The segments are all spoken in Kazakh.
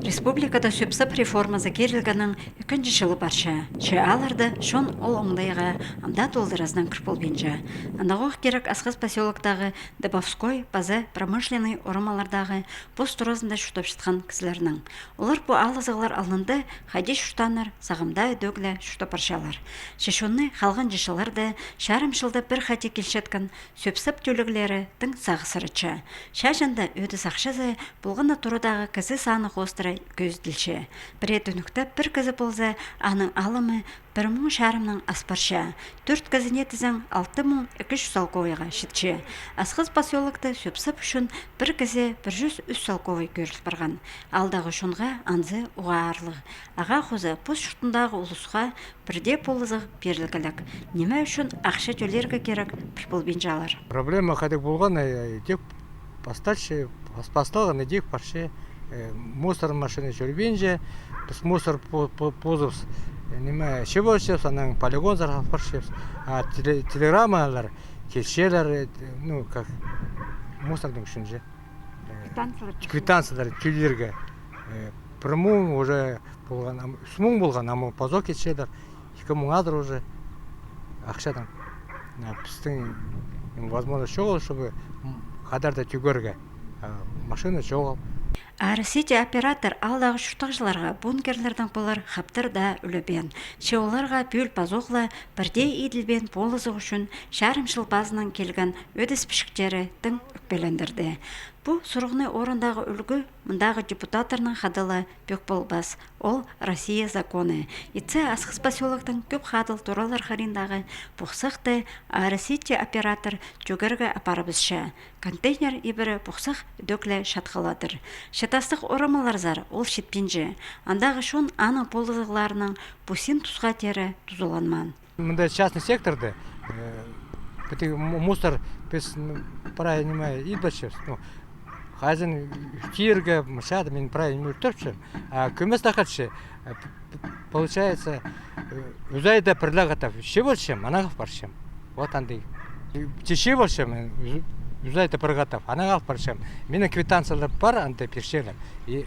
Республикада сөпсіп реформасы керілгінің үкінші жылы барша. Че аларды шон ол оңдайға амда толдыраздан күш болбенжа. Андағық керек асқыз поселоктағы Дебовской, базы, промышленный орамалардағы пост тұрозында шутап шытқан кізлерінің. Олар бұ алызығылар алынды, хайде шуштанар, сағымда өдөглі шутап баршалар. Шешонны қалған жешаларды шарым жылда бір хате келшеткен сөпсіп төлігілері тың сағысырыча. Шашында өді сақшызы бұлғына тұрудағы кізі саны қостыры көзділші. Бір өтінікті бір кізі болса, аның алымы 1000 шарымның аспарша. 4 кізіне тізің 6200 салковайға шетче. Асқыз поселокты сөпсіп үшін бір кізі 103 салковай көріл барған. Алдағы шонға анзы уға арлығы. Аға қозы пұс шұртындағы ұлысқа бірде полызық берілгілік. Неме үшін ақша төлерге керек бір болбен жалар. Проблема қадық болған, деп постачы, поставлен дик парше мусор машины жүрбенже, біз мусор позывс неме шебошевс, анаң полигон зарғап паршевс, а телеграммалар келшелер, ну как мусордың үшінже квитанциялар тюлерге пірмун уже болған, үсмун болған, амы позок кетшелер, 2000 адыр уже ақшадан. Біздің возможно шоғыл, чтобы қадарда тюгерге машина шоғыл. Арсити оператор алдағы шұртақшыларға бункерлердің болар хаптырда үлібен. Шеоларға бөл пазоқла бірде еділбен болызы үшін шарым жыл базынан келген өдіс пішіктері тың өкпелендірді. Бұл сұрғыны орындағы үлгі мұндағы депутаторның қадылы бөк болбас. Ол Россия законы. Итсе асқыз поселоктың көп қадыл туралар қариндағы бұқсақты Арсити оператор жүгіргі апарыбызша. Контейнер ебірі бұқсақ дөклі шатқаладыр. Шатастық орамалар зар, ол шетпенже. Андағы шон аны болызығыларының бұсин тұсға тері тұзыланман. Мұнда частный секторды, мусор без правильно идбачев. Хазин тирга, мшада, мен правильно не а көмес тақатшы, получается, үзайда предлагатав, шевольшем, анағав баршем. Вот андай. Шевольшем, үзайда предлагатав, анағав баршем. Менің квитанциялар бар, андай першелер. И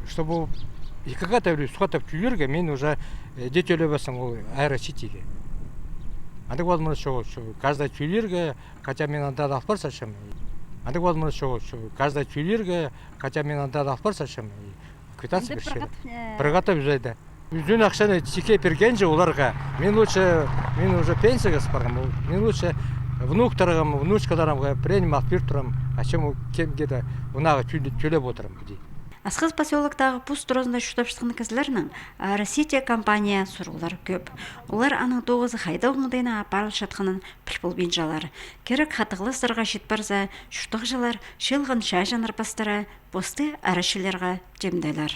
чтобы и какая-то схватав тюлерга, мен уже детелю басам ол аэроситиге. Андық возможно, что каждая тюлерга, хотя мен анда алпар сашем. Андық возможно, что каждая тюлерга, хотя мен анда алпар сашем. Квитанция першелер. Предлагатав үзайда. Үзін ақшаны тике берген же оларға. Мен уже пенсияға спарғам. Мен лучше внуктарығым, внучкаларымға принимал пиртурам, а чем кемгеді ұнағы төлеп отырым. Асқыз поселоктағы пұс тұрозында шутап шыққан кізлерінің Россия компания сұрғылар көп. Олар аның 9 қайда оңдайына апарыл шатқанын пілпілбен жалар. Керек қатығылы сырға шет барза, шутық жалар, шелған шай жаныр бастары, посты арашыларға жемдайлар.